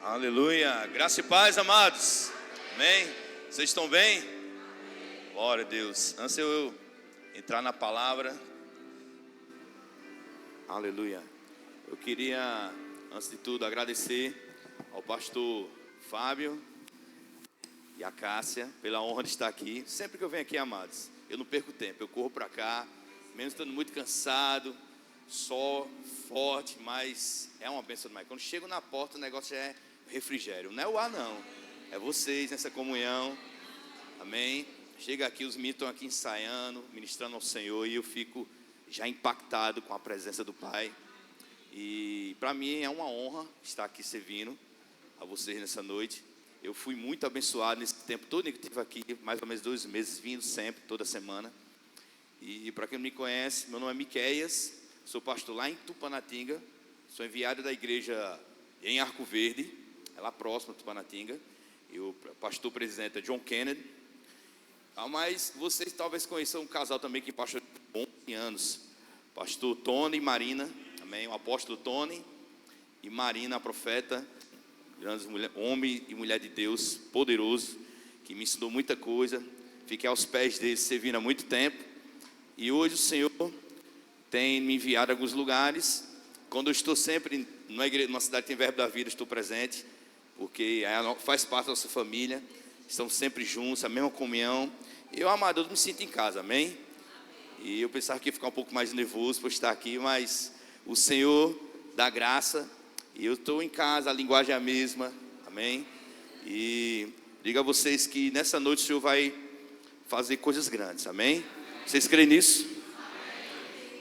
Aleluia, graça e paz, amados. Amém? Vocês estão bem? Glória a Deus. Antes de eu entrar na palavra, aleluia, eu queria, antes de tudo, agradecer ao pastor Fábio e a Cássia pela honra de estar aqui. Sempre que eu venho aqui, amados, eu não perco tempo, eu corro para cá, mesmo estando muito cansado, sol forte, mas é uma bênção demais. Quando chego na porta, o negócio é refrigério, não é o ar não, é vocês nessa comunhão, amém? Chega aqui, os meninos estão aqui ensaiando, ministrando ao Senhor, e eu fico já impactado com a presença do Pai. E para mim é uma honra estar aqui servindo a vocês nessa noite. Eu fui muito abençoado nesse tempo todo que estive aqui, mais ou menos 2 meses, vindo sempre, toda semana. E para quem não me conhece, meu nome é Miqueias, sou pastor lá em Tupanatinga, sou enviado da igreja em Arco Verde, é lá próximo a Tupanatinga, e o pastor presidente é John Kennedy. Mas vocês talvez conheçam um casal também que pastor há 11 anos, pastor Tony e Marina, amém? O apóstolo Tony e Marina, a profeta, grandes homem e mulher de Deus, poderoso, que me ensinou muita coisa. Fiquei aos pés deles servindo há muito tempo, e hoje o Senhor tem me enviado a alguns lugares. Quando eu estou sempre numa igreja, numa cidade que tem Verbo da Vida, estou presente, porque faz parte da nossa família, estamos sempre juntos, a mesma comunhão. Eu, amado, eu me sinto em casa, amém? E eu pensava que ia ficar um pouco mais nervoso por estar aqui, mas o Senhor dá graça, e eu estou em casa, a linguagem é a mesma, amém? E digo a vocês que nessa noite o Senhor vai fazer coisas grandes, amém? Vocês creem nisso?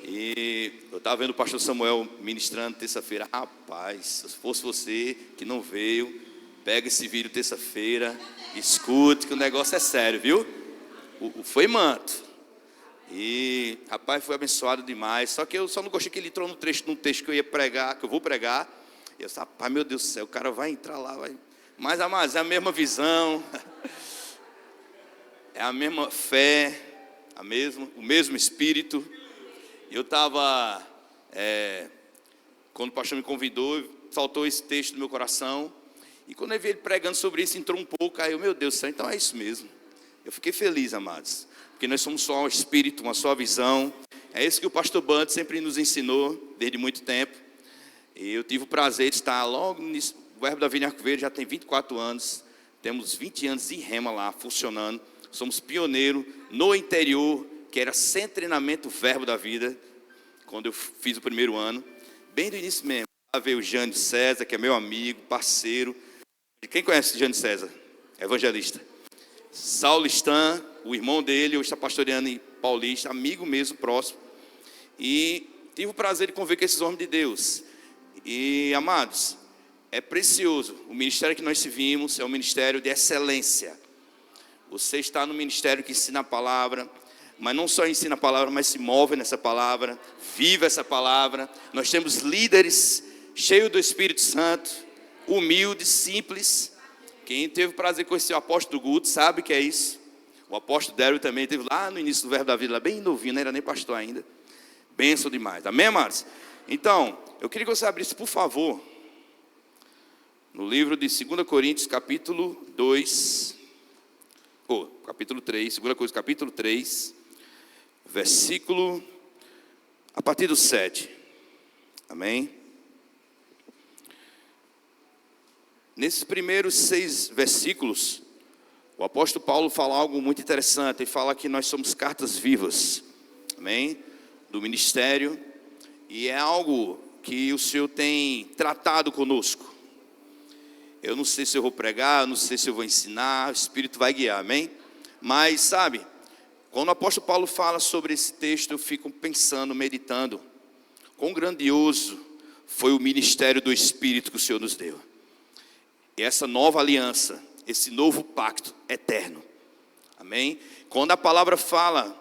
E eu estava vendo o pastor Samuel ministrando terça-feira. Rapaz, se fosse você que não veio, pega esse vídeo terça-feira, escute que o negócio é sério, viu? Foi manto. E rapaz, foi abençoado demais. Só que eu só não gostei que ele entrou num texto que eu ia pregar, que eu vou pregar. E eu disse, rapaz, meu Deus do céu, o cara vai entrar lá, vai. Mas amados, é a mesma visão, é a mesma fé, o mesmo espírito. Eu estava, quando o pastor me convidou, saltou esse texto no meu coração. E quando eu vi ele pregando sobre isso, entrou um pouco. Aí eu, meu Deus do céu, então é isso mesmo. Eu fiquei feliz, amados, porque nós somos só um espírito, uma só visão. É isso que o pastor Band sempre nos ensinou, desde muito tempo. E eu tive o prazer de estar logo nisso. O Verbo da Vida em Arco Verde já tem 24 anos. Temos 20 anos de rema lá, funcionando. Somos pioneiros no interior, que era sem treinamento Verbo da Vida, quando eu fiz o primeiro ano, bem do início mesmo. Lá veio o Jânio César, que é meu amigo, parceiro. Quem conhece o Jânio César? Evangelista. Saulo Stan, o irmão dele, hoje está pastoreando em Paulista, amigo mesmo, próximo. E tive o prazer de conviver com esses homens de Deus. E, amados, é precioso. O ministério que nós servimos é um ministério de excelência. Você está no ministério que ensina a palavra, mas não só ensina a palavra, mas se move nessa palavra, vive essa palavra. Nós temos líderes cheios do Espírito Santo, humildes, simples. Quem teve o prazer de conhecer o apóstolo Guto sabe que é isso. O apóstolo Dério também teve lá no início do Verbo da Vida, lá bem novinho, não era nem pastor ainda. Benção demais, amém, amados? Então, eu queria que você abrisse, por favor, no livro de 2 Coríntios, capítulo 2, capítulo 3, 2 Coríntios, capítulo 3, versículo, a partir do 7, amém? Nesses primeiros 6 versículos, o apóstolo Paulo fala algo muito interessante. Ele fala que nós somos cartas vivas, amém? Do ministério, e é algo que o Senhor tem tratado conosco. Eu não sei se eu vou pregar, eu não sei se eu vou ensinar, o Espírito vai guiar, amém? Mas sabe, quando o apóstolo Paulo fala sobre esse texto, eu fico pensando, meditando, quão grandioso foi o ministério do Espírito que o Senhor nos deu. E essa nova aliança, esse novo pacto eterno, amém? Quando a palavra fala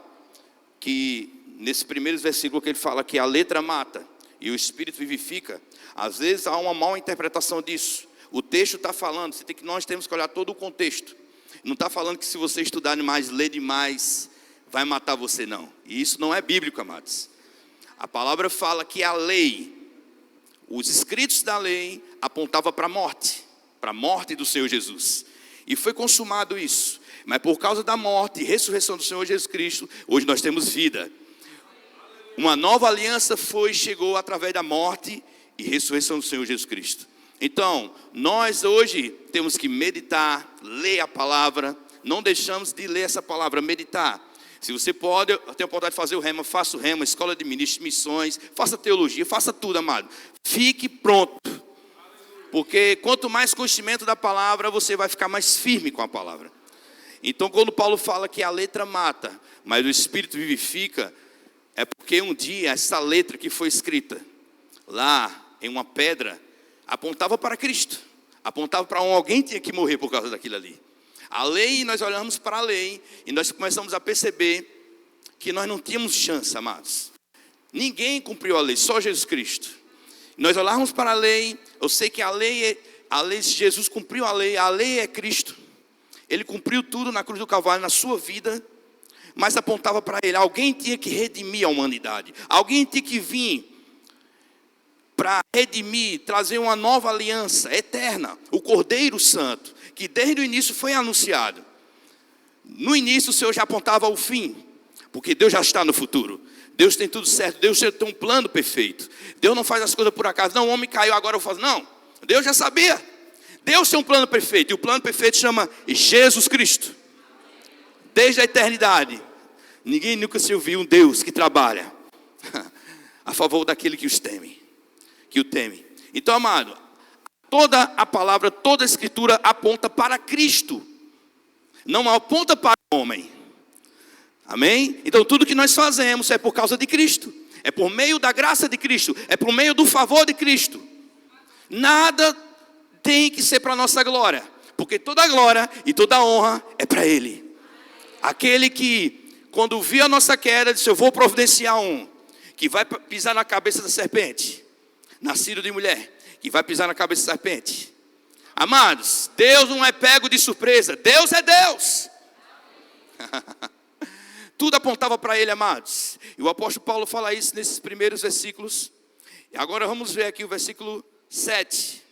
que, nesse primeiro versículo que ele fala que a letra mata e o Espírito vivifica, às vezes há uma mal interpretação disso. O texto está falando, nós temos que olhar todo o contexto. Não está falando que se você estudar demais, ler demais, vai matar você, não. E isso não é bíblico, amados. A palavra fala que a lei, os escritos da lei apontavam para a morte. para a morte do Senhor Jesus. E foi consumado isso. Mas por causa da morte e ressurreição do Senhor Jesus Cristo, hoje nós temos vida. Uma nova aliança chegou através da morte e ressurreição do Senhor Jesus Cristo. Então, nós hoje temos que meditar, ler a palavra. Não deixamos de ler essa palavra, meditar. Se você pode, eu tenho a oportunidade de fazer o rema, faça o rema, escola de ministros, missões, faça teologia, faça tudo, amado. Fique pronto. Porque quanto mais conhecimento da palavra, você vai ficar mais firme com a palavra. Então, quando Paulo fala que a letra mata, mas o Espírito vivifica, é porque um dia essa letra que foi escrita lá em uma pedra apontava para Cristo, apontava para alguém que tinha que morrer por causa daquilo ali. A lei, nós olhamos para a lei e nós começamos a perceber que nós não tínhamos chance, amados. Ninguém cumpriu a lei, só Jesus Cristo. Nós olharmos para a lei, eu sei que a lei, Jesus cumpriu a lei é Cristo. Ele cumpriu tudo na cruz do Calvário, na sua vida. Mas apontava para ele, alguém tinha que redimir a humanidade. Alguém tinha que vir para redimir, trazer uma nova aliança eterna. O Cordeiro Santo, que desde o início foi anunciado. No início o Senhor já apontava ao fim, porque Deus já está no futuro. Deus tem tudo certo, Deus tem um plano perfeito. Deus não faz as coisas por acaso. Não, o homem caiu, agora eu faço. Não, Deus já sabia. Deus tem um plano perfeito, e o plano perfeito chama Jesus Cristo. Desde a eternidade. Ninguém nunca se ouviu um Deus que trabalha a favor daquele que os teme, que o teme. Então, amado, toda a palavra, toda a escritura aponta para Cristo, não aponta para o homem. Amém? Então tudo que nós fazemos é por causa de Cristo, é por meio da graça de Cristo, é por meio do favor de Cristo. Nada tem que ser para a nossa glória, porque toda a glória e toda a honra é para Ele. Aquele que, quando viu a nossa queda, disse: eu vou providenciar um que vai pisar na cabeça da serpente, nascido de mulher, que vai pisar na cabeça da serpente. Amados, Deus não é pego de surpresa, Deus é Deus. Tudo apontava para Ele, amados. E o apóstolo Paulo fala isso nesses primeiros versículos. E agora vamos ver aqui o versículo 7.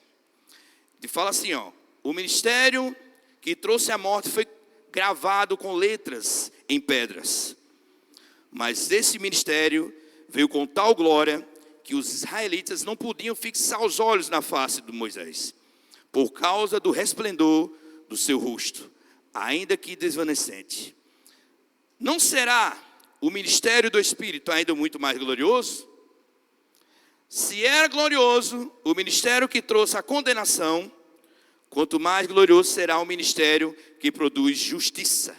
Ele fala assim, ó: o ministério que trouxe a morte foi gravado com letras em pedras. Mas esse ministério veio com tal glória que os israelitas não podiam fixar os olhos na face de Moisés, por causa do resplendor do seu rosto, ainda que desvanecente. Não será o ministério do Espírito ainda muito mais glorioso? Se era glorioso o ministério que trouxe a condenação, quanto mais glorioso será o ministério que produz justiça.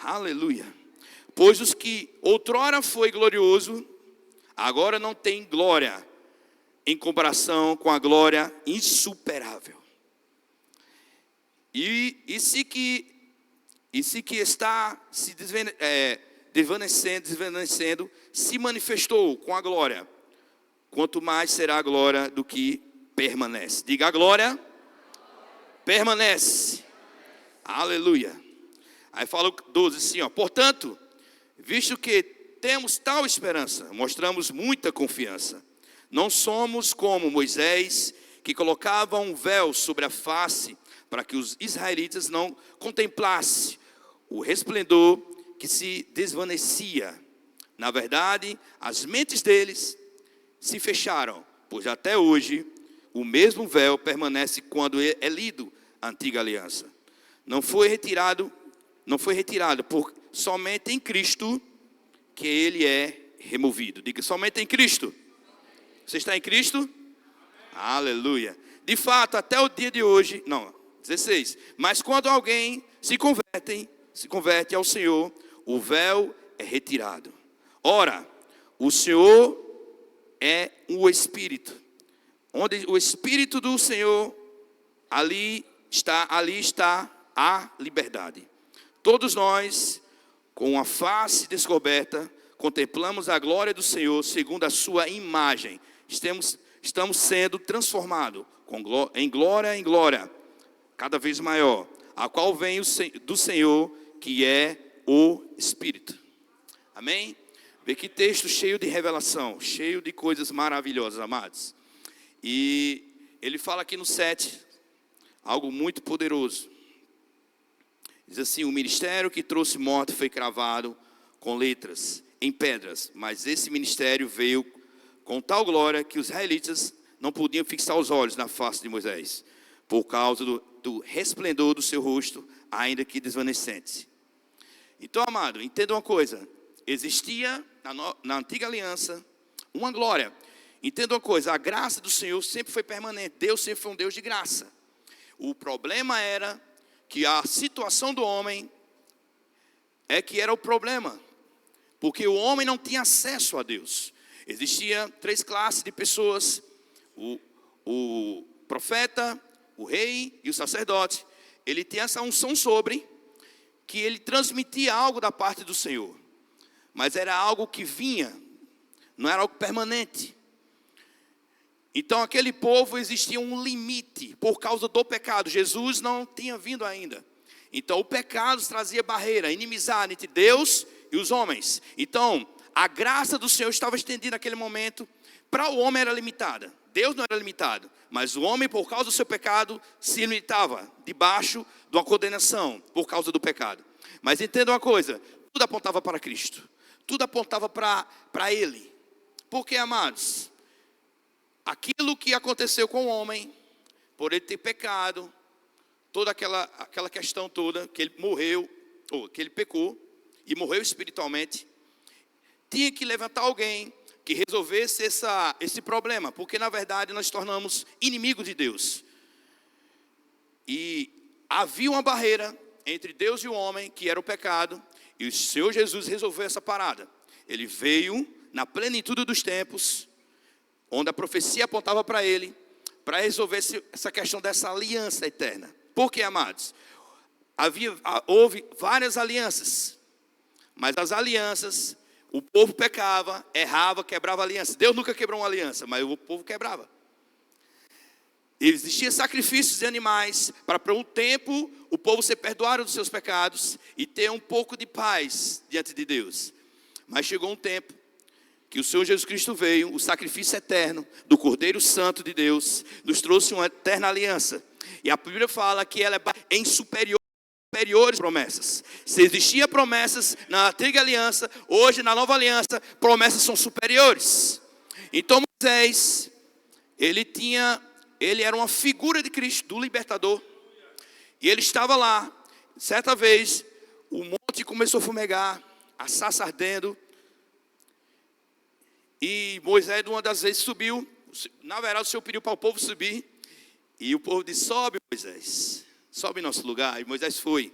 Aleluia. Pois os que outrora foi glorioso, agora não tem glória em comparação com a glória insuperável. E se que está se desvanecendo, se manifestou com a glória, quanto mais será a glória do que permanece. Diga: a glória permanece. Aleluia. Aí fala o 12 assim, ó: portanto, visto que temos tal esperança, mostramos muita confiança. Não somos como Moisés, que colocava um véu sobre a face, para que os israelitas não contemplassem o resplendor que se desvanecia. Na verdade, as mentes deles se fecharam, pois até hoje o mesmo véu permanece quando é lido a antiga aliança. Não foi retirado por somente em Cristo que ele é removido. Diga: somente em Cristo. Você está em Cristo? Amém. Aleluia. De fato, até o dia de hoje, 16. Mas quando alguém se converte ao Senhor, o véu é retirado. Ora, o Senhor é o Espírito. Onde o Espírito do Senhor, ali está a liberdade. Todos nós, com a face descoberta, contemplamos a glória do Senhor segundo a sua imagem. Estamos sendo transformados em glória, cada vez maior, a qual vem do Senhor, que é o Espírito. Amém? Vê que texto cheio de revelação, cheio de coisas maravilhosas, amados. E ele fala aqui no 7, algo muito poderoso. Diz assim: o ministério que trouxe morte foi cravado com letras em pedras, mas esse ministério veio com tal glória que os israelitas não podiam fixar os olhos na face de Moisés, por causa do resplendor do seu rosto, ainda que desvanecente. Então, amado, entenda uma coisa: existia na antiga aliança uma glória. Entenda uma coisa: a graça do Senhor sempre foi permanente. Deus sempre foi um Deus de graça. O problema era que a situação do homem é que era o problema, porque o homem não tinha acesso a Deus. Existia 3 classes de pessoas: o profeta, o rei e o sacerdote. Ele tinha essa unção sobre, que ele transmitia algo da parte do Senhor, mas era algo que vinha, não era algo permanente. Então aquele povo existia um limite por causa do pecado. Jesus não tinha vindo ainda. Então o pecado trazia barreira, inimizade entre Deus e os homens. Então a graça do Senhor estava estendida naquele momento. Para o homem era limitada. Deus não era limitado, mas o homem, por causa do seu pecado, se limitava debaixo de uma condenação por causa do pecado. Mas entenda uma coisa: tudo apontava para Cristo, tudo apontava para Ele. Porque, amados, aquilo que aconteceu com o homem, por ele ter pecado, toda aquela questão toda, que ele morreu, ou que ele pecou e morreu espiritualmente, tinha que levantar alguém que resolvesse esse problema, porque na verdade nós tornamos inimigos de Deus. E havia uma barreira entre Deus e o homem, que era o pecado, e o Senhor Jesus resolveu essa parada. Ele veio na plenitude dos tempos, onde a profecia apontava para ele, para resolver essa questão dessa aliança eterna. Por quê, amados? Houve várias alianças, mas as alianças, o povo pecava, errava, quebrava a aliança. Deus nunca quebrou uma aliança, mas o povo quebrava. Existiam sacrifícios de animais para por um tempo o povo ser perdoado dos seus pecados e ter um pouco de paz diante de Deus. Mas chegou um tempo que o Senhor Jesus Cristo veio, o sacrifício eterno do Cordeiro Santo de Deus, nos trouxe uma eterna aliança. E a Bíblia fala que ela é em superiores promessas. Se existia promessas na antiga aliança, hoje na nova aliança, promessas são superiores. Então Moisés, ele era uma figura de Cristo, do libertador. E ele estava lá. Certa vez, o monte começou a fumegar, a sarça ardendo. E Moisés, uma das vezes, subiu. Na verdade, o Senhor pediu para o povo subir. E o povo disse: sobe, Moisés, sobe em nosso lugar. E Moisés foi.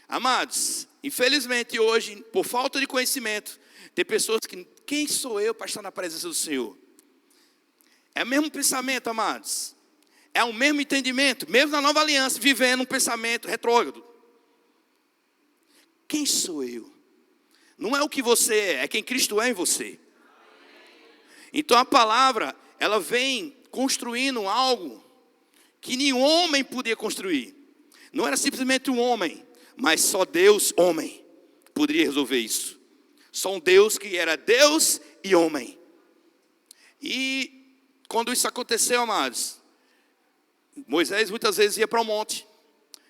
Amados, infelizmente hoje, por falta de conhecimento, tem pessoas que: quem sou eu para estar na presença do Senhor? É o mesmo pensamento, amados. É o mesmo entendimento, mesmo na nova aliança, vivendo um pensamento retrógrado. Quem sou eu? Não é o que você é quem Cristo é em você. Então a palavra, ela vem construindo algo que nenhum homem podia construir. Não era simplesmente um homem, mas só Deus, homem, poderia resolver isso. Só um Deus que era Deus e homem. E quando isso aconteceu, amados, Moisés muitas vezes ia para o monte.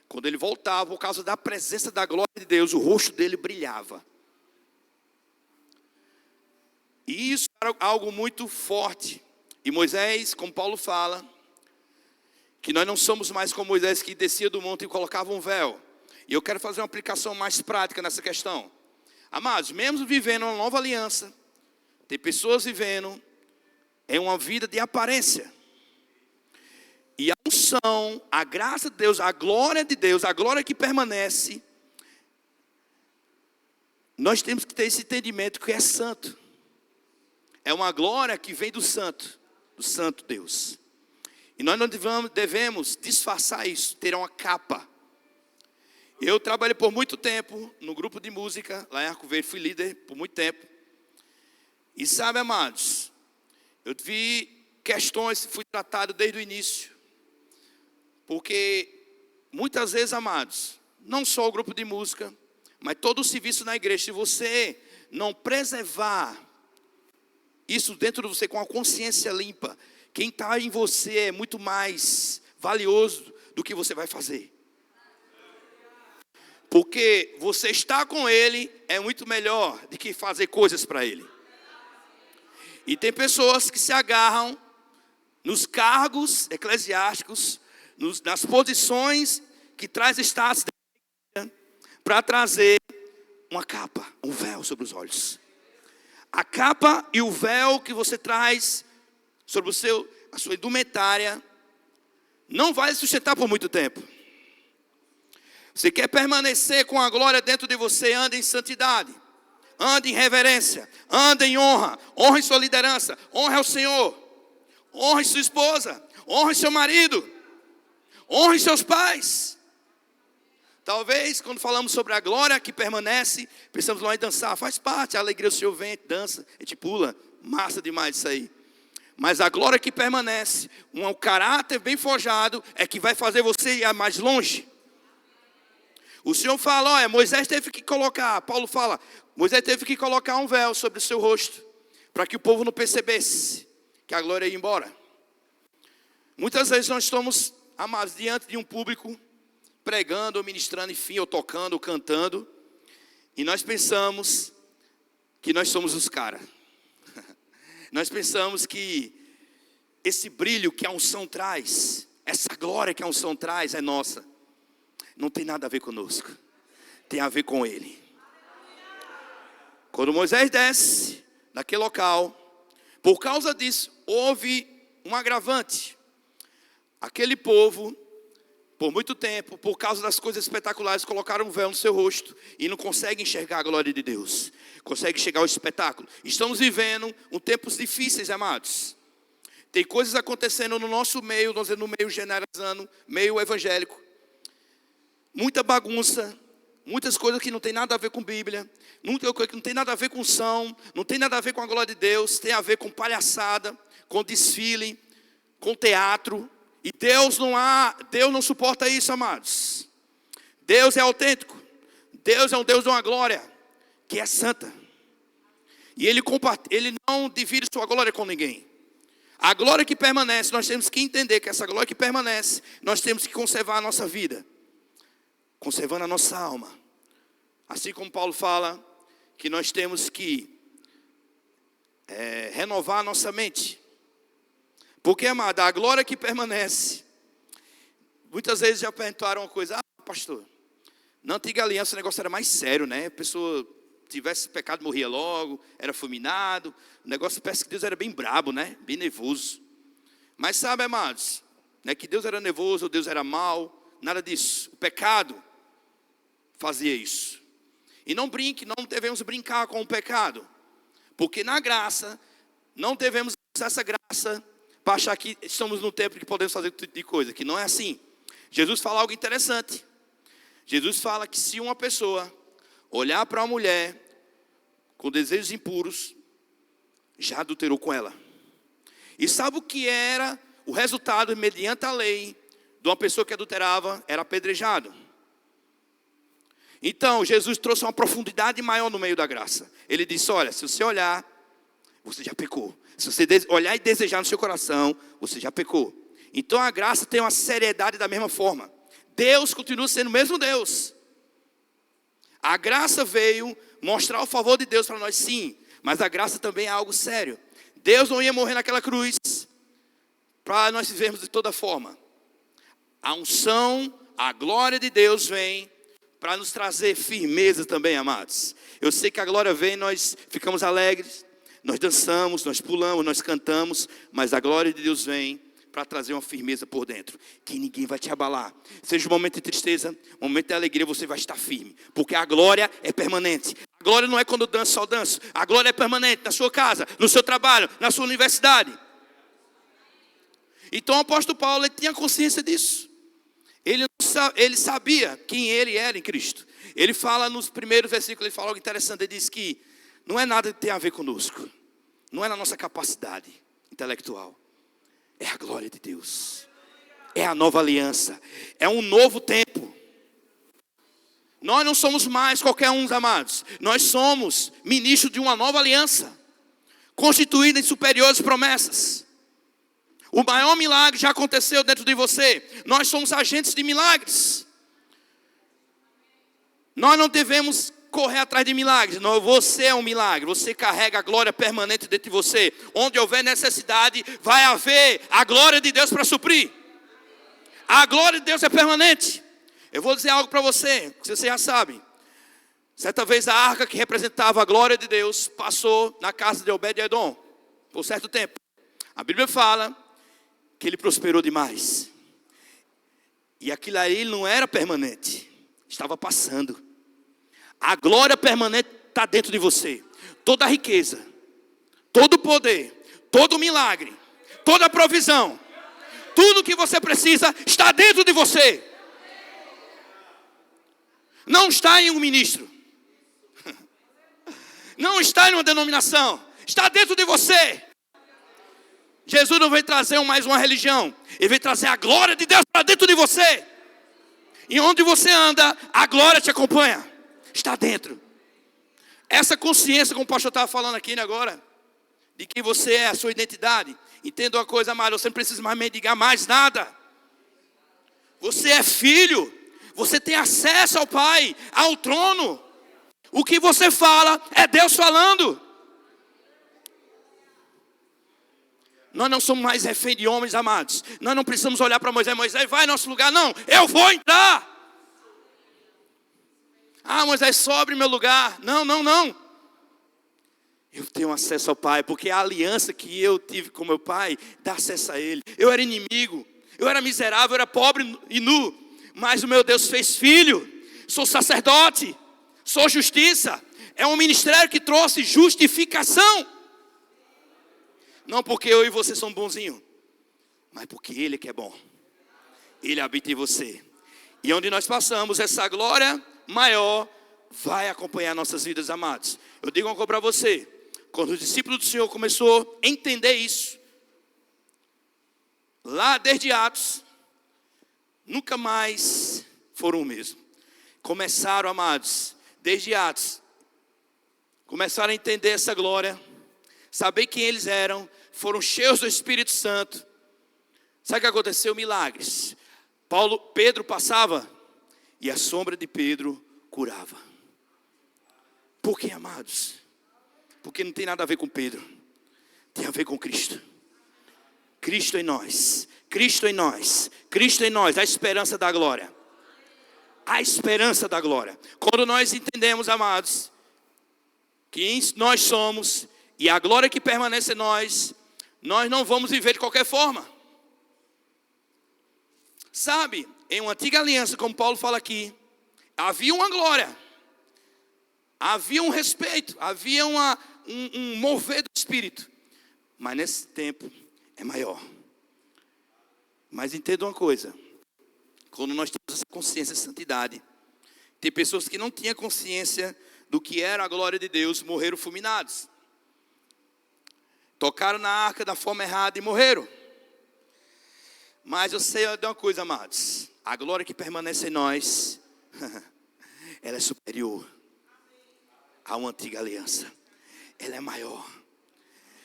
Quando ele voltava, por causa da presença da glória de Deus, o rosto dele brilhava. E isso era algo muito forte. E Moisés, como Paulo fala, que nós não somos mais como Moisés, que descia do monte e colocava um véu. E eu quero fazer uma aplicação mais prática nessa questão. Amados, mesmo vivendo uma nova aliança, tem pessoas vivendo em uma vida de aparência. E a unção, a graça de Deus, a glória de Deus, a glória que permanece, nós temos que ter esse entendimento que é santo. É uma glória que vem do santo Deus. E nós não devemos disfarçar isso, ter uma capa. Eu trabalhei por muito tempo no grupo de música, lá em Arco Verde, fui líder por muito tempo. E sabe, amados, eu vi questões, fui tratado desde o início. Porque muitas vezes, amados, não só o grupo de música, mas todo o serviço na igreja, se você não preservar isso dentro de você com a consciência limpa, quem está em você é muito mais valioso do que você vai fazer. Porque você estar com Ele é muito melhor do que fazer coisas para Ele. E tem pessoas que se agarram nos cargos eclesiásticos, nas posições que traz status para trazer uma capa, um véu sobre os olhos. A capa e o véu que você traz sobre a sua indumentária não vai sustentar por muito tempo. Você quer permanecer com a glória dentro de você, anda em santidade, anda em reverência, anda em honra, honre sua liderança, honre ao Senhor, honre sua esposa, honre seu marido, honre seus pais. Talvez quando falamos sobre a glória que permanece, pensamos lá em dançar, faz parte, a alegria do Senhor vem, dança, a gente pula, massa demais isso aí. Mas a glória que permanece, um caráter bem forjado, é que vai fazer você ir mais longe. O Senhor fala, olha, Moisés teve que colocar, Paulo fala, Moisés teve que colocar um véu sobre o seu rosto, para que o povo não percebesse que a glória ia embora. Muitas vezes nós estamos, amados, diante de um público, pregando, ou ministrando, enfim, ou tocando, ou cantando, e nós pensamos que nós somos os caras. Nós pensamos que esse brilho que a unção traz, essa glória que a unção traz é nossa. Não tem nada a ver conosco, tem a ver com Ele. Quando Moisés desce naquele local, por causa disso, houve um agravante. Aquele povo, por muito tempo, por causa das coisas espetaculares, colocaram um véu no seu rosto e não conseguem enxergar a glória de Deus, conseguem chegar ao espetáculo. Estamos vivendo tempos difíceis, amados. Tem coisas acontecendo no nosso meio, no meio generalizando, meio evangélico. Muita bagunça, muitas coisas que não tem nada a ver com Bíblia, muita coisa que não tem nada a ver com unção, não tem nada a ver com a glória de Deus, tem a ver com palhaçada, com desfile, com teatro. E Deus não suporta isso, amados. Deus é autêntico. Deus é um Deus de uma glória que é santa. E Ele não divide sua glória com ninguém. A glória que permanece, nós temos que entender que essa glória que permanece, nós temos que conservar a nossa vida, conservando a nossa alma. Assim como Paulo fala que nós temos que renovar a nossa mente. Porque, amado, a glória que permanece. Muitas vezes já perguntaram uma coisa, pastor, na antiga aliança o negócio era mais sério, né? A pessoa tivesse pecado morria logo, era fulminado. O negócio parece que Deus era bem brabo, né? Bem nervoso. Mas sabe, amados, não é que Deus era nervoso ou Deus era mau, nada disso. O pecado fazia isso. E não devemos brincar com o pecado. Porque na graça, não devemos usar essa graça para achar que estamos no tempo que podemos fazer tudo tipo de coisa, que não é assim. Jesus fala algo interessante. Jesus fala que se uma pessoa olhar para uma mulher com desejos impuros, já adulterou com ela. E sabe o que era o resultado, mediante a lei, de uma pessoa que adulterava? Era apedrejado. Então, Jesus trouxe uma profundidade maior no meio da graça. Ele disse, olha, se você olhar, você já pecou. Se você olhar e desejar no seu coração, você já pecou. Então a graça tem uma seriedade da mesma forma. Deus continua sendo o mesmo Deus. A graça veio mostrar o favor de Deus para nós, sim. Mas a graça também é algo sério. Deus não ia morrer naquela cruz para nós vivermos de toda forma. A unção, a glória de Deus vem para nos trazer firmeza também, amados. Eu sei que a glória vem, nós ficamos alegres, nós dançamos, nós pulamos, nós cantamos, mas a glória de Deus vem para trazer uma firmeza por dentro, que ninguém vai te abalar. Seja um momento de tristeza, um momento de alegria, você vai estar firme, porque a glória é permanente. A glória não é quando eu danço, só danço. A glória é permanente na sua casa, no seu trabalho, na sua universidade. Então o apóstolo Paulo, ele tinha consciência disso. Ele sabia quem ele era em Cristo. Ele fala nos primeiros versículos, ele fala algo interessante, ele diz que não é nada que tem a ver conosco, não é na nossa capacidade intelectual, é a glória de Deus, é a nova aliança, é um novo tempo. Nós não somos mais qualquer um, amados, nós somos ministros de uma nova aliança, constituída em superiores promessas. O maior milagre já aconteceu dentro de você. Nós somos agentes de milagres. Nós não devemos correr atrás de milagres. Não, você é um milagre. Você carrega a glória permanente dentro de você. Onde houver necessidade, vai haver a glória de Deus para suprir. A glória de Deus é permanente. Eu vou dizer algo para você, que você já sabe. Certa vez a arca que representava a glória de Deus passou na casa de Obed-Edom por certo tempo. A Bíblia fala que ele prosperou demais. E aquilo aí não era permanente. Estava passando. A glória permanente está dentro de você. Toda a riqueza, todo o poder, todo o milagre, toda a provisão, tudo que você precisa está dentro de você. Não está em um ministro. Não está em uma denominação. Está dentro de você. Jesus não veio trazer mais uma religião. Ele veio trazer a glória de Deus para dentro de você. E onde você anda, a glória te acompanha. Está dentro. Essa consciência, como o pastor estava falando aqui agora, de que você é a sua identidade. Entenda uma coisa, amado, você não precisa mais mendigar mais nada. Você é filho. Você tem acesso ao Pai, ao trono. O que você fala é Deus falando. Nós não somos mais refém de homens, amados. Nós não precisamos olhar para Moisés. Moisés, vai em nosso lugar. Não, eu vou entrar. Ah, Moisés, sobre meu lugar. Não, não, não. Eu tenho acesso ao Pai, porque a aliança que eu tive com meu Pai dá acesso a Ele. Eu era inimigo, eu era miserável, eu era pobre e nu. Mas o meu Deus fez filho. Sou sacerdote, sou justiça. É um ministério que trouxe justificação. Não porque eu e você somos bonzinhos, mas porque Ele que é bom. Ele habita em você. E onde nós passamos, essa glória maior vai acompanhar nossas vidas, amados. Eu digo uma coisa para você. Quando os discípulos do Senhor começou a entender isso, lá desde Atos, nunca mais foram o mesmo. Começaram, amados, desde Atos, começaram a entender essa glória, saber quem eles eram, foram cheios do Espírito Santo. Sabe o que aconteceu? Milagres. Pedro passava e a sombra de Pedro curava. Por que, amados? Porque não tem nada a ver com Pedro, tem a ver com Cristo. Cristo em nós, Cristo em nós, Cristo em nós, a esperança da glória. A esperança da glória. Quando nós entendemos, amados, que nós somos e a glória que permanece em nós, nós não vamos viver de qualquer forma. Sabe, em uma antiga aliança, como Paulo fala aqui, havia uma glória, havia um respeito, havia um mover do Espírito. Mas nesse tempo é maior. Mas entenda uma coisa. Quando nós temos essa consciência de santidade, tem pessoas que não tinham consciência do que era a glória de Deus, morreram fulminados. Tocaram na arca da forma errada e morreram. Mas eu sei de uma coisa, amados. A glória que permanece em nós, ela é superior a uma antiga aliança. Ela é maior.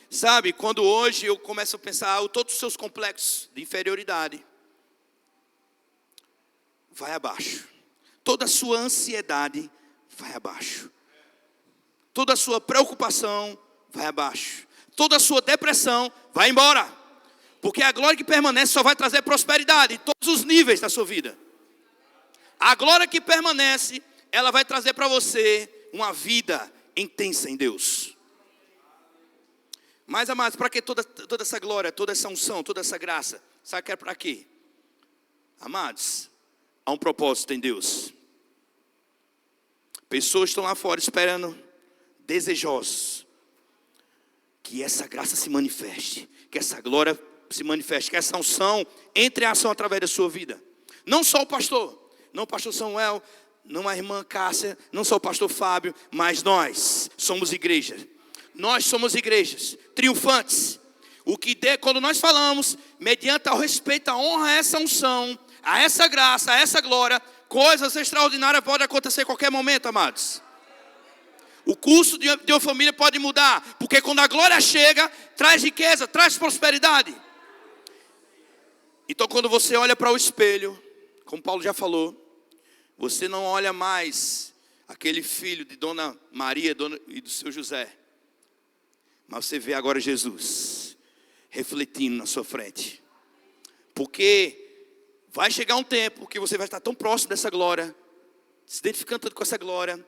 Sabe, quando hoje eu começo a pensar, todos os seus complexos de inferioridade vai abaixo. Toda a sua ansiedade vai abaixo. Toda a sua preocupação vai abaixo. Toda a sua depressão vai embora. Porque a glória que permanece só vai trazer prosperidade em todos os níveis da sua vida. A glória que permanece, ela vai trazer para você uma vida intensa em Deus. Mas, amados, para que toda essa glória, toda essa unção, toda essa graça? Sabe que é para quê? Amados, há um propósito em Deus. Pessoas estão lá fora esperando, desejosos, que essa graça se manifeste, que essa glória se manifeste, que essa unção entre em ação através da sua vida. Não só o pastor, não o pastor Samuel, não a irmã Cássia, não só o pastor Fábio, mas nós somos igreja. Nós somos igrejas triunfantes. O que quando nós falamos, mediante ao respeito, a honra a essa unção, a essa graça, a essa glória, coisas extraordinárias podem acontecer a qualquer momento, amados. O curso de uma família pode mudar, porque quando a glória chega, traz riqueza, traz prosperidade. Então quando você olha para o espelho, como Paulo já falou, você não olha mais aquele filho de Dona Maria e do seu José, mas você vê agora Jesus refletindo na sua frente. Porque vai chegar um tempo que você vai estar tão próximo dessa glória, se identificando tanto com essa glória,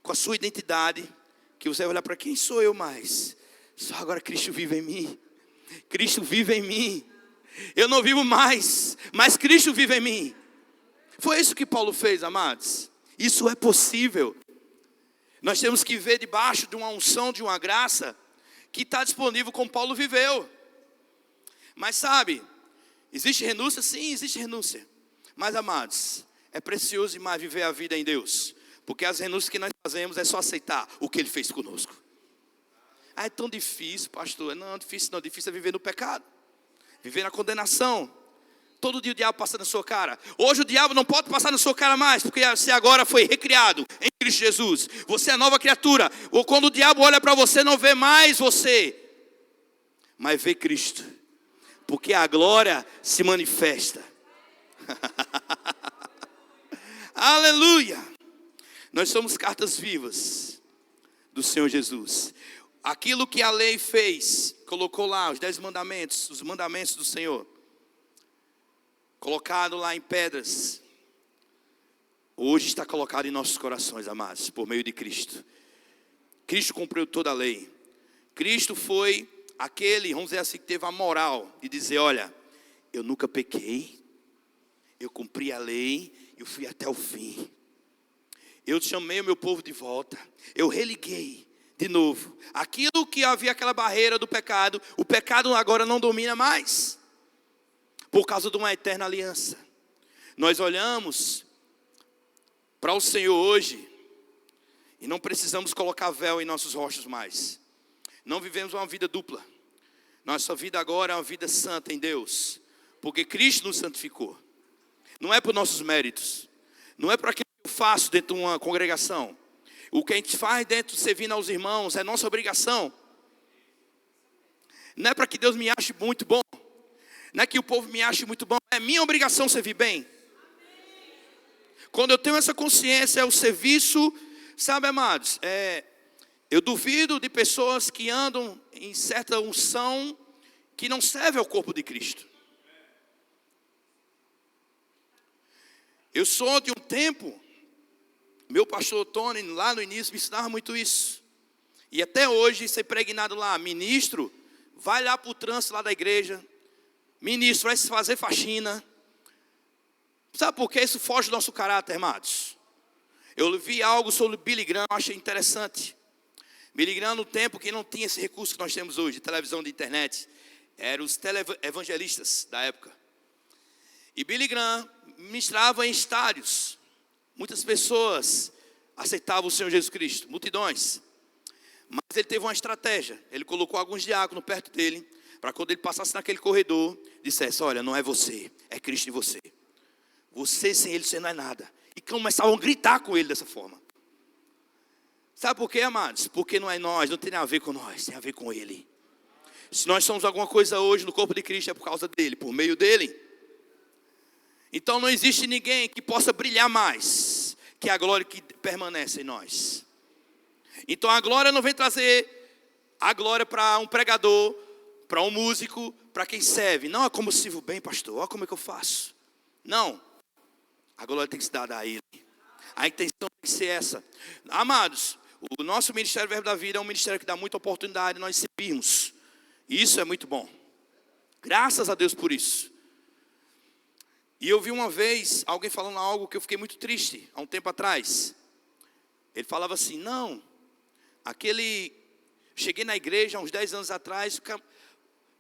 com a sua identidade, que você vai olhar para quem sou eu mais? Só agora Cristo vive em mim. Cristo vive em mim. Eu não vivo mais, mas Cristo vive em mim. Foi isso que Paulo fez, amados. Isso é possível. Nós temos que ver debaixo de uma unção, de uma graça, que está disponível como Paulo viveu. Mas sabe, existe renúncia? Sim, existe renúncia. Mas amados, é precioso demais viver a vida em Deus. Porque as renúncias que nós fazemos é só aceitar o que Ele fez conosco. Ah, é tão difícil, pastor. Não, difícil não, difícil é viver no pecado. Viver na condenação. Todo dia o diabo passa na sua cara. Hoje o diabo não pode passar na sua cara mais, porque você agora foi recriado em Cristo Jesus. Você é nova criatura. Ou quando o diabo olha para você, não vê mais você, mas vê Cristo. Porque a glória se manifesta. Aleluia. Nós somos cartas vivas do Senhor Jesus. Aquilo que a lei fez, colocou lá os 10 mandamentos, os mandamentos do Senhor, colocado lá em pedras, hoje está colocado em nossos corações, amados, por meio de Cristo. Cristo cumpriu toda a lei. Cristo foi aquele, vamos dizer assim, que teve a moral de dizer: olha, eu nunca pequei, eu cumpri a lei, eu fui até o fim. Eu chamei o meu povo de volta, eu religuei de novo. Aquilo que havia aquela barreira do pecado, o pecado agora não domina mais, por causa de uma eterna aliança. Nós olhamos para o Senhor hoje e não precisamos colocar véu em nossos rostos mais. Não vivemos uma vida dupla. Nossa vida agora é uma vida santa em Deus, porque Cristo nos santificou. Não é por nossos méritos, não é por aquilo que eu faço dentro de uma congregação. O que a gente faz dentro, servindo aos irmãos, é nossa obrigação. Não é para que Deus me ache muito bom, não é que o povo me ache muito bom, é minha obrigação servir bem. Quando eu tenho essa consciência, é o serviço, sabe, amados, eu duvido de pessoas que andam em certa unção, que não servem ao corpo de Cristo. Eu sou de um tempo, meu pastor Tony, lá no início, me ensinava muito isso. E até hoje, ser pregnado lá, ministro, vai lá para o trânsito lá da igreja, ministro, vai se fazer faxina. Sabe por que isso foge do nosso caráter, amados? Eu vi algo sobre Billy Graham, eu achei interessante. Billy Graham, no tempo que não tinha esse recurso que nós temos hoje, de televisão, de internet, eram os televangelistas da época. E Billy Graham ministrava em estádios. Muitas pessoas aceitavam o Senhor Jesus Cristo, multidões. Mas ele teve uma estratégia. Ele colocou alguns diáconos perto dele, para quando ele passasse naquele corredor, dissesse: olha, não é você, é Cristo em você. Você sem ele, você não é nada. E começavam a gritar com ele dessa forma. Sabe por quê, amados? Porque não é nós, não tem nada a ver com nós, tem a ver com ele. Se nós somos alguma coisa hoje no corpo de Cristo, é por causa dele, por meio dele. Então não existe ninguém que possa brilhar mais que a glória que permanece em nós. Então a glória não vem trazer a glória para um pregador, para um músico, para quem serve. Não é como eu sirvo bem, pastor, olha como é que eu faço. Não, a glória tem que ser dada a ele. A intenção tem que ser essa. Amados, o nosso Ministério Verbo da Vida é um ministério que dá muita oportunidade de nós servirmos. Isso é muito bom. Graças a Deus por isso. E eu vi uma vez alguém falando algo que eu fiquei muito triste, há um tempo atrás. Ele falava assim: não, cheguei na igreja há uns 10 anos atrás,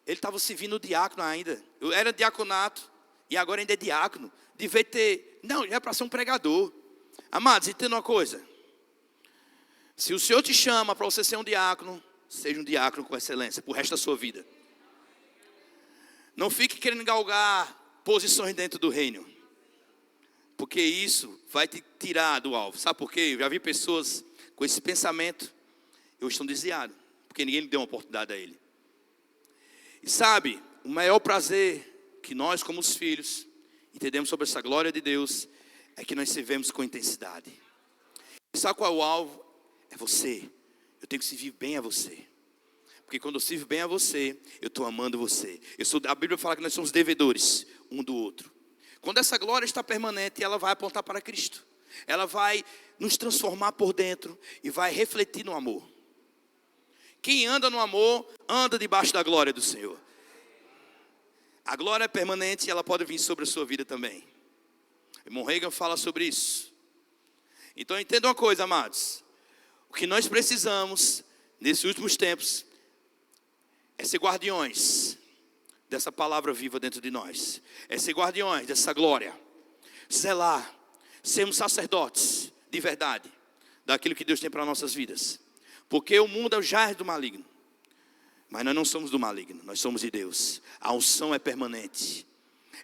ele estava servindo diácono ainda. Eu era diaconato e agora ainda é diácono. Devia ter, não, já é para ser um pregador. Amados, entenda uma coisa. Se o Senhor te chama para você ser um diácono, seja um diácono com excelência, por resto da sua vida. Não fique querendo galgar posições dentro do reino, porque isso vai te tirar do alvo. Sabe por quê? Eu já vi pessoas com esse pensamento, eu estou desviado, porque ninguém me deu uma oportunidade a ele. E sabe, o maior prazer que nós, como os filhos, entendemos sobre essa glória de Deus, é que nós servemos com intensidade. E sabe qual é o alvo? É você. Eu tenho que servir bem a você. Porque quando eu sirvo bem a você, eu estou amando você. A Bíblia fala que nós somos devedores um do outro. Quando essa glória está permanente, ela vai apontar para Cristo. Ela vai nos transformar por dentro e vai refletir no amor. Quem anda no amor, anda debaixo da glória do Senhor. A glória é permanente e ela pode vir sobre a sua vida também. O irmão Reagan fala sobre isso. Então entenda uma coisa, amados. O que nós precisamos, nesses últimos tempos, é ser guardiões dessa palavra viva dentro de nós. É ser guardiões dessa glória. Zelar. Sermos sacerdotes de verdade daquilo que Deus tem para nossas vidas. Porque o mundo é o jaz do maligno. Mas nós não somos do maligno, nós somos de Deus. A unção é permanente.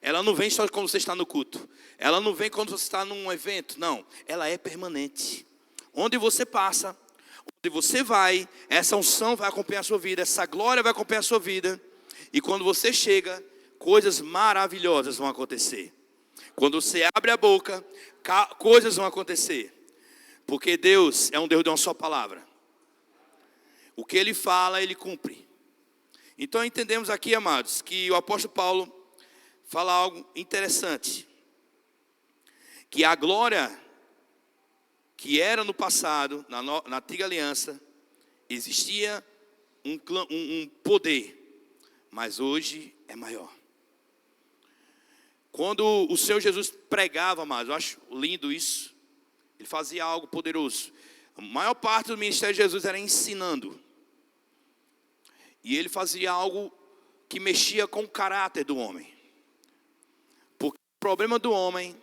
Ela não vem só quando você está no culto. Ela não vem quando você está num evento. Não, ela é permanente. Onde você passa, onde você vai, essa unção vai acompanhar a sua vida. Essa glória vai acompanhar a sua vida. E quando você chega, coisas maravilhosas vão acontecer. Quando você abre a boca, coisas vão acontecer. Porque Deus é um Deus de uma só palavra. O que Ele fala, Ele cumpre. Então entendemos aqui, amados, que o apóstolo Paulo fala algo interessante. Que a glória que era no passado, na antiga aliança, existia um poder. Mas hoje é maior. Quando o Senhor Jesus pregava, amados, eu acho lindo isso. Ele fazia algo poderoso. A maior parte do ministério de Jesus era ensinando. E ele fazia algo que mexia com o caráter do homem. Porque o problema do homem,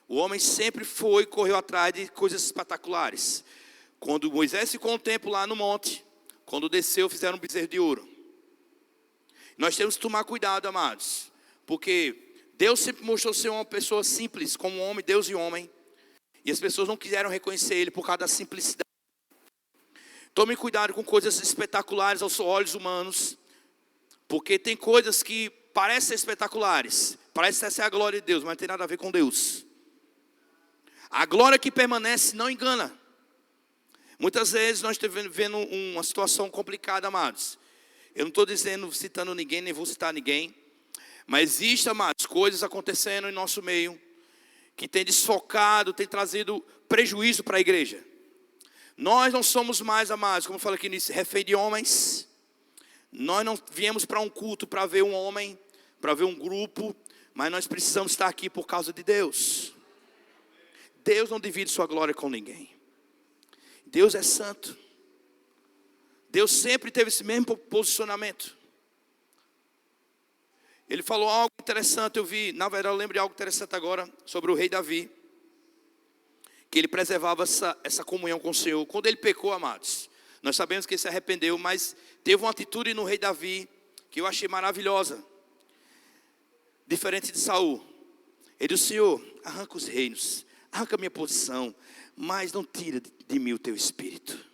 o homem sempre correu atrás de coisas espetaculares. Quando Moisés ficou um tempo lá no monte, quando desceu, fizeram um bezerro de ouro. Nós temos que tomar cuidado, amados. Porque Deus sempre mostrou ser uma pessoa simples, como homem, Deus e homem. E as pessoas não quiseram reconhecer Ele por causa da simplicidade. Tome cuidado com coisas espetaculares aos olhos humanos. Porque tem coisas que parecem ser espetaculares. Parece ser a glória de Deus, mas não tem nada a ver com Deus. A glória que permanece não engana. Muitas vezes nós estamos vivendo uma situação complicada, amados. Eu não estou citando ninguém, nem vou citar ninguém. Mas existem, amados, coisas acontecendo em nosso meio que tem desfocado, tem trazido prejuízo para a igreja. Nós não somos mais, amados, como eu falei aqui nisso, refém de homens. Nós não viemos para um culto para ver um homem, para ver um grupo, mas nós precisamos estar aqui por causa de Deus. Deus não divide sua glória com ninguém. Deus é santo. Deus sempre teve esse mesmo posicionamento. Ele falou algo interessante, na verdade eu lembro de algo interessante agora, sobre o rei Davi. Que ele preservava essa comunhão com o Senhor. Quando ele pecou, amados, nós sabemos que ele se arrependeu, mas teve uma atitude no rei Davi, que eu achei maravilhosa. Diferente de Saul. Ele disse: Senhor, arranca os reinos, arranca a minha posição, mas não tira de mim o teu espírito.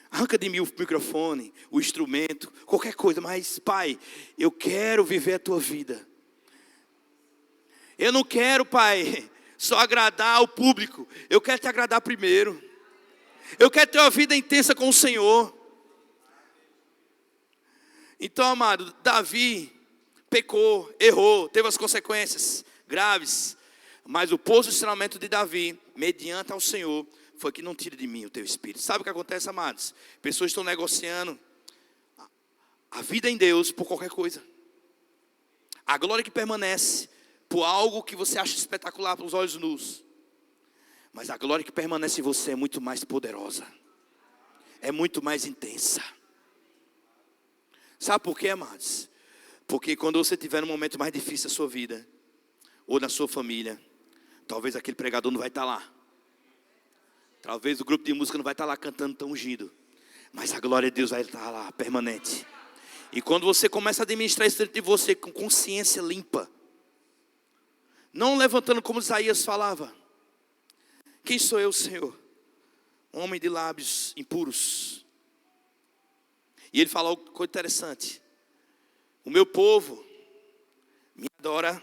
Arranca de mim o microfone, o instrumento, qualquer coisa. Mas, Pai, eu quero viver a tua vida. Eu não quero, Pai, só agradar o público. Eu quero te agradar primeiro. Eu quero ter uma vida intensa com o Senhor. Então, amado, Davi pecou, errou, teve as consequências graves. Mas o posicionamento de Davi, mediante ao Senhor, foi que não tire de mim o teu espírito. Sabe o que acontece, amados? Pessoas estão negociando a vida em Deus por qualquer coisa. A glória que permanece por algo que você acha espetacular para os olhos nus. Mas a glória que permanece em você é muito mais poderosa. É muito mais intensa. Sabe por quê, amados? Porque quando você tiver um momento mais difícil da sua vida, ou na sua família, talvez aquele pregador não vai estar lá. Talvez o grupo de música não vai estar lá cantando tão ungido. Mas a glória de Deus vai estar lá, permanente. E quando você começa a administrar isso dentro de você com consciência limpa, não levantando como Isaías falava: quem sou eu, Senhor? Um homem de lábios impuros. E ele fala algo interessante. O meu povo me adora.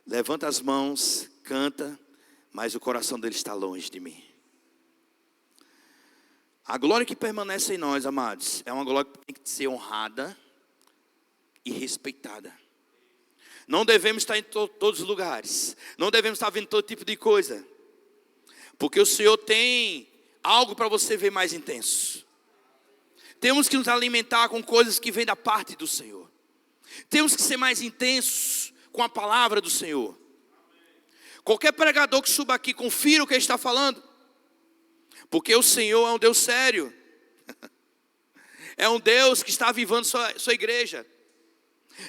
Levanta as mãos, canta, mas o coração dele está longe de mim. A glória que permanece em nós, amados, é uma glória que tem que ser honrada e respeitada. Não devemos estar em todos os lugares. Não devemos estar vendo todo tipo de coisa. Porque o Senhor tem algo para você ver mais intenso. Temos que nos alimentar com coisas que vêm da parte do Senhor. Temos que ser mais intensos com a palavra do Senhor. Qualquer pregador que suba aqui, confira o que ele está falando. Porque o Senhor é um Deus sério. É um Deus que está avivando sua igreja.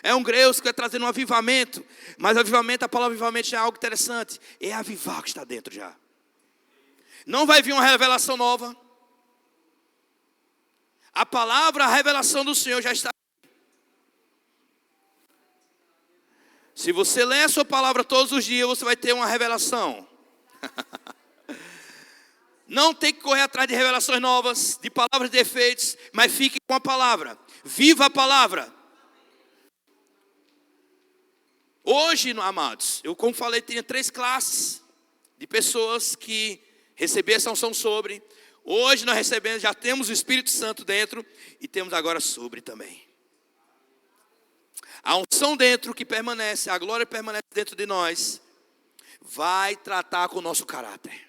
É um Deus que vai trazendo um avivamento. Mas avivamento, a palavra avivamento já é algo interessante. É avivar o que está dentro já. Não vai vir uma revelação nova. A palavra, a revelação do Senhor já está. Se você ler a sua palavra todos os dias, você vai ter uma revelação. Não tem que correr atrás de revelações novas, de palavras de efeitos, mas fique com a palavra. Viva a palavra. Hoje, amados, eu como falei, tinha 3 classes de pessoas que receberam essa unção sobre. Hoje nós recebemos, já temos o Espírito Santo dentro e temos agora sobre também. A unção dentro que permanece, a glória que permanece dentro de nós, vai tratar com o nosso caráter.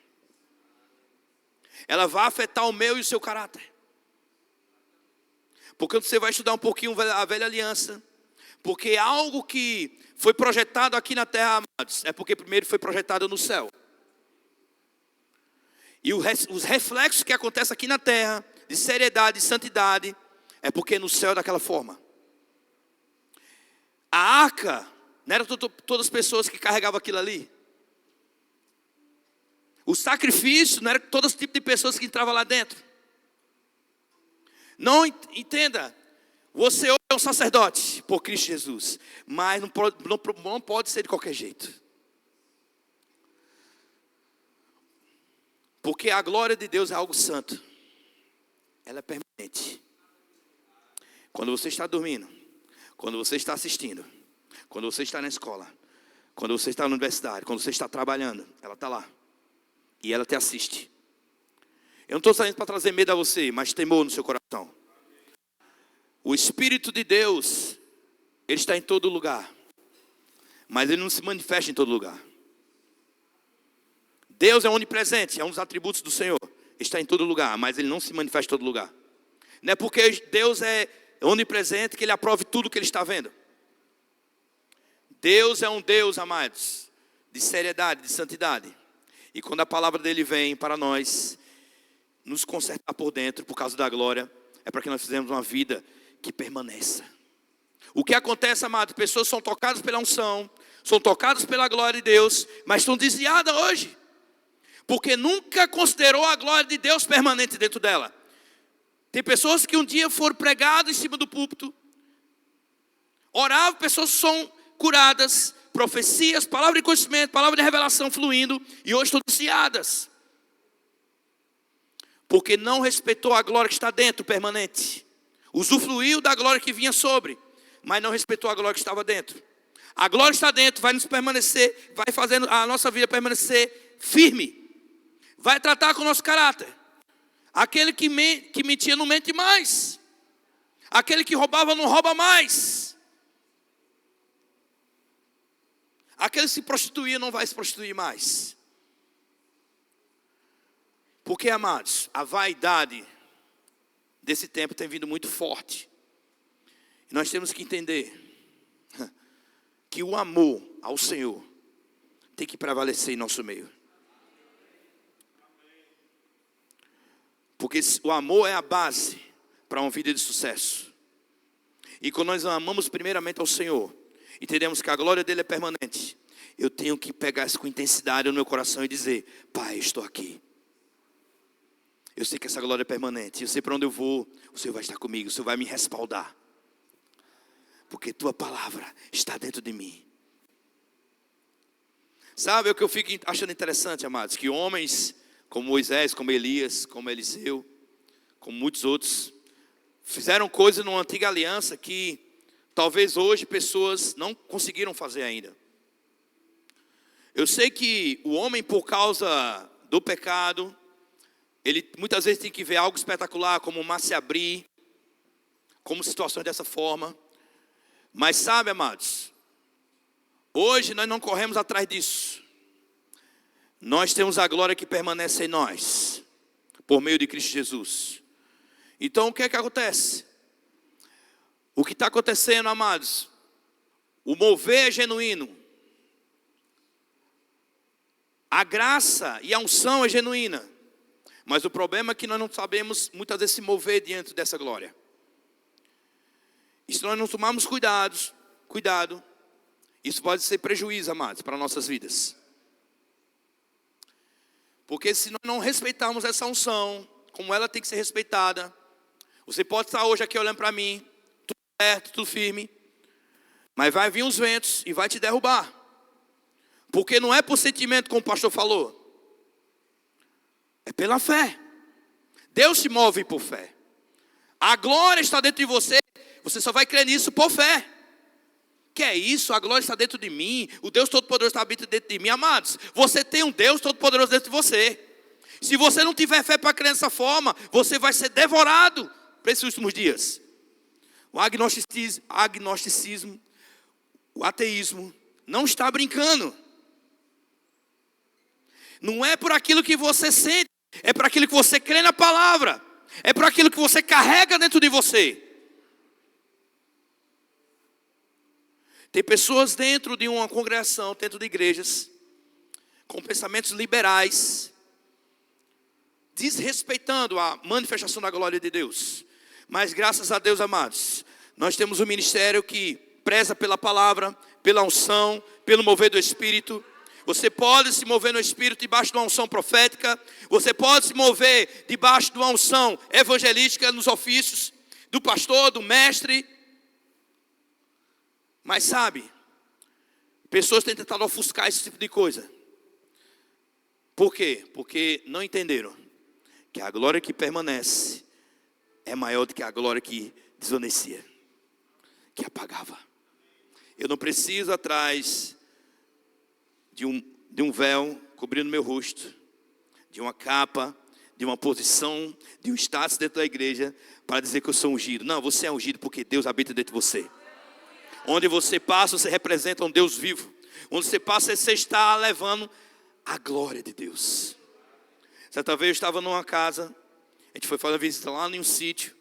Ela vai afetar o meu e o seu caráter. Porque você vai estudar um pouquinho a velha aliança. Porque algo que foi projetado aqui na terra, amados, é porque primeiro foi projetado no céu. E os reflexos que acontecem aqui na terra, de seriedade, de santidade, é porque no céu é daquela forma. A arca, não era todas as pessoas que carregavam aquilo ali. O sacrifício, não era todos os tipos de pessoas que entravam lá dentro. Não entenda, você hoje é um sacerdote por Cristo Jesus, mas não pode ser de qualquer jeito. Porque a glória de Deus é algo santo. Ela é permanente. Quando você está dormindo, quando você está assistindo, quando você está na escola, quando você está na universidade, quando você está trabalhando, ela está lá. E ela te assiste. Eu não estou saindo para trazer medo a você, mas temor no seu coração. O Espírito de Deus, ele está em todo lugar. Mas ele não se manifesta em todo lugar. Deus é onipresente, é um dos atributos do Senhor. Está em todo lugar, mas ele não se manifesta em todo lugar. Não é porque Deus é onipresente que ele aprove tudo que ele está vendo. Deus é um Deus, amados, de seriedade, de santidade. E quando a palavra dele vem para nós, nos consertar por dentro, por causa da glória, é para que nós fizemos uma vida que permaneça. O que acontece, amados, pessoas são tocadas pela unção, são tocadas pela glória de Deus, mas estão desviadas hoje. Porque nunca considerou a glória de Deus permanente dentro dela. Tem pessoas que um dia foram pregadas em cima do púlpito, oravam, pessoas são curadas, profecias, palavra de conhecimento, palavra de revelação fluindo, e hoje estão desviadas. Porque não respeitou a glória que está dentro, permanente. Usufruiu da glória que vinha sobre, mas não respeitou a glória que estava dentro. A glória que está dentro vai nos permanecer, vai fazendo a nossa vida permanecer firme. Vai tratar com o nosso caráter. Aquele que mentia não mente mais. Aquele que roubava não rouba mais. Aquele que se prostituía não vai se prostituir mais. Porque, amados, a vaidade desse tempo tem vindo muito forte. E nós temos que entender que o amor ao Senhor tem que prevalecer em nosso meio. Porque o amor é a base para uma vida de sucesso. E quando nós amamos primeiramente ao Senhor, entendemos que a glória dele é permanente, eu tenho que pegar isso com intensidade no meu coração e dizer: Pai, estou aqui. Eu sei que essa glória é permanente. Eu sei para onde eu vou, o Senhor vai estar comigo, o Senhor vai me respaldar. Porque tua palavra está dentro de mim. Sabe o que eu fico achando interessante, amados? Que homens como Moisés, como Elias, como Eliseu, como muitos outros, fizeram coisas numa antiga aliança que talvez hoje pessoas não conseguiram fazer ainda. Eu sei que o homem, por causa do pecado, ele muitas vezes tem que ver algo espetacular, como o mar se abrir, como situações dessa forma. Mas sabe, amados, hoje nós não corremos atrás disso. Nós temos a glória que permanece em nós, por meio de Cristo Jesus. Então o que é que acontece? O que está acontecendo, amados? O mover é genuíno. A graça e a unção é genuína. Mas o problema é que nós não sabemos muitas vezes se mover diante dessa glória. E se nós não tomarmos cuidado, isso pode ser prejuízo, amados, para nossas vidas. Porque se nós não respeitarmos essa unção, como ela tem que ser respeitada, você pode estar hoje aqui olhando para mim, tudo certo, tudo firme, mas vai vir uns ventos e vai te derrubar. Porque não é por sentimento, como o pastor falou, é pela fé. Deus se move por fé. A glória está dentro de você, você só vai crer nisso por fé. Que é isso? A glória está dentro de mim, o Deus Todo-Poderoso está dentro de mim. Amados, você tem um Deus Todo-Poderoso dentro de você. Se você não tiver fé para crer dessa forma, você vai ser devorado para esses últimos dias. O agnosticismo, o ateísmo, não está brincando. Não é por aquilo que você sente, é por aquilo que você crê na palavra, é por aquilo que você carrega dentro de você. Tem pessoas dentro de uma congregação, dentro de igrejas, com pensamentos liberais, desrespeitando a manifestação da glória de Deus. Mas graças a Deus, amados, nós temos um ministério que preza pela palavra, pela unção, pelo mover do Espírito. Você pode se mover no Espírito debaixo de uma unção profética. Você pode se mover debaixo de uma unção evangelística nos ofícios do pastor, do mestre. Mas sabe, pessoas têm tentado ofuscar esse tipo de coisa. Por quê? Porque não entenderam que a glória que permanece é maior do que a glória que desonecia, que apagava. Eu não preciso atrás de um véu cobrindo meu rosto, de uma capa, de uma posição, de um status dentro da igreja, para dizer que eu sou ungido. Não, você é ungido porque Deus habita dentro de você. Onde você passa, você representa um Deus vivo. Onde você passa, você está levando a glória de Deus. Certa vez eu estava numa casa, a gente foi fazer uma visita lá em um sítio.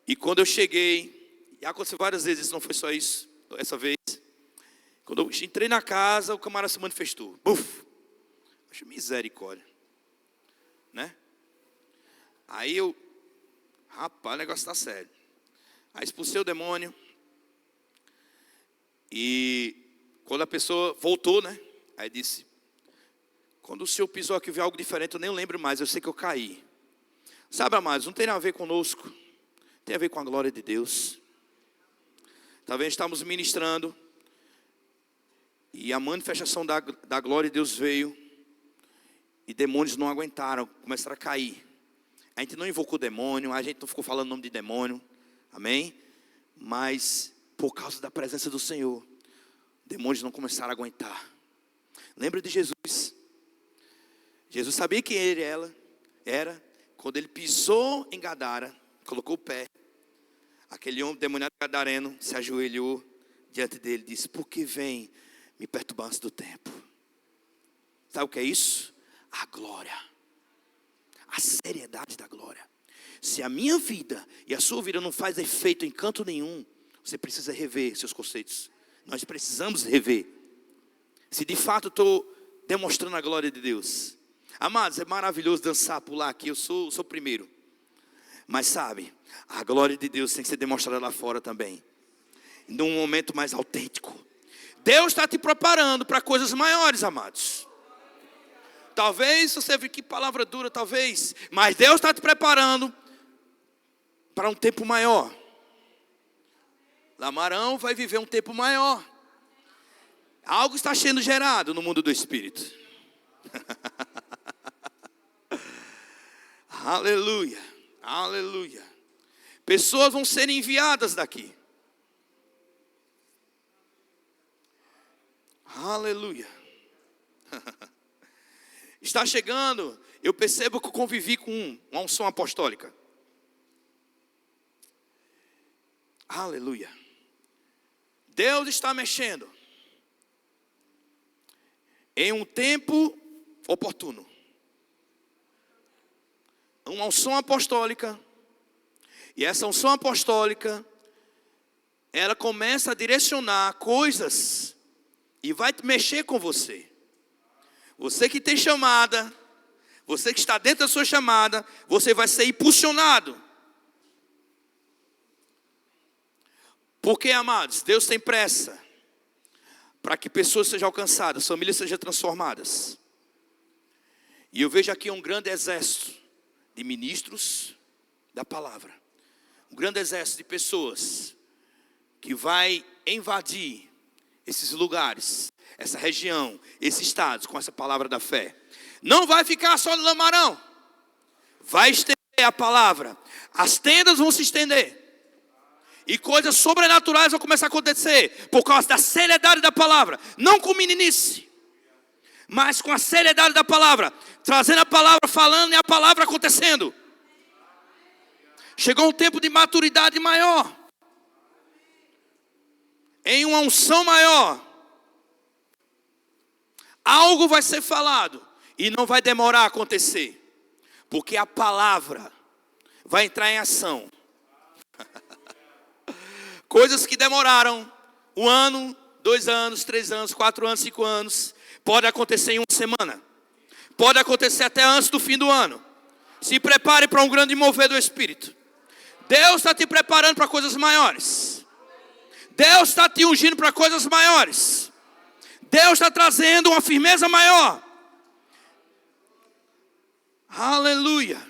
E quando eu cheguei, e aconteceu várias vezes, isso não foi só isso, essa vez. Quando eu entrei na casa, o camarada se manifestou. Buf! Acho misericórdia. Né? Aí eu, rapaz, o negócio está sério. Aí expulsei o demônio. E quando a pessoa voltou, né? Aí disse, quando o senhor pisou aqui e viu algo diferente, eu nem lembro mais, eu sei que eu caí. Sabe, amados, não tem nada a ver conosco, tem a ver com a glória de Deus. Talvez estamos ministrando, e a manifestação da glória de Deus veio, e demônios não aguentaram, começaram a cair. A gente não invocou demônio, a gente não ficou falando o nome de demônio, amém? Mas por causa da presença do Senhor, demônios não começaram a aguentar. Lembra de Jesus? Jesus sabia quem ele era. Quando ele pisou em Gadara, colocou o pé, aquele homem demoniado gadareno se ajoelhou diante dele e disse, por que vem me perturbar antes do tempo? Sabe o que é isso? A glória, a seriedade da glória. Se a minha vida e a sua vida não faz efeito em canto nenhum, você precisa rever seus conceitos. Nós precisamos rever. Se de fato estou demonstrando a glória de Deus. Amados, é maravilhoso dançar, pular aqui. Eu sou o primeiro. Mas sabe, a glória de Deus tem que ser demonstrada lá fora também. Num momento mais autêntico. Deus está te preparando para coisas maiores, amados. Talvez você vê que palavra dura, talvez. Mas Deus está te preparando para um tempo maior. Lamarão vai viver um tempo maior. Algo está sendo gerado no mundo do Espírito. Aleluia, aleluia. Pessoas vão ser enviadas daqui. Aleluia. Está chegando. Eu percebo que eu convivi com uma unção apostólica. Aleluia. Deus está mexendo em um tempo oportuno. Uma unção apostólica. E essa unção apostólica, ela começa a direcionar coisas e vai mexer com você. Você que tem chamada, você que está dentro da sua chamada, você vai ser impulsionado. Porque, amados, Deus tem pressa para que pessoas sejam alcançadas, famílias sejam transformadas. E eu vejo aqui um grande exército de ministros da palavra. Um grande exército de pessoas que vai invadir esses lugares, essa região, esses estados com essa palavra da fé. Não vai ficar só no lamarão. Vai estender a palavra. As tendas vão se estender. E coisas sobrenaturais vão começar a acontecer por causa da seriedade da palavra. Não com meninice, mas com a seriedade da palavra. Trazendo a palavra, falando e a palavra acontecendo. Chegou um tempo de maturidade maior. Em uma unção maior. Algo vai ser falado. E não vai demorar a acontecer. Porque a palavra vai entrar em ação. Coisas que demoraram 1 ano, 2 anos, 3 anos, 4 anos, 5 anos. Pode acontecer em 1 semana. Pode acontecer até antes do fim do ano. Se prepare para um grande mover do Espírito. Deus está te preparando para coisas maiores. Deus está te ungindo para coisas maiores. Deus está trazendo uma firmeza maior. Aleluia.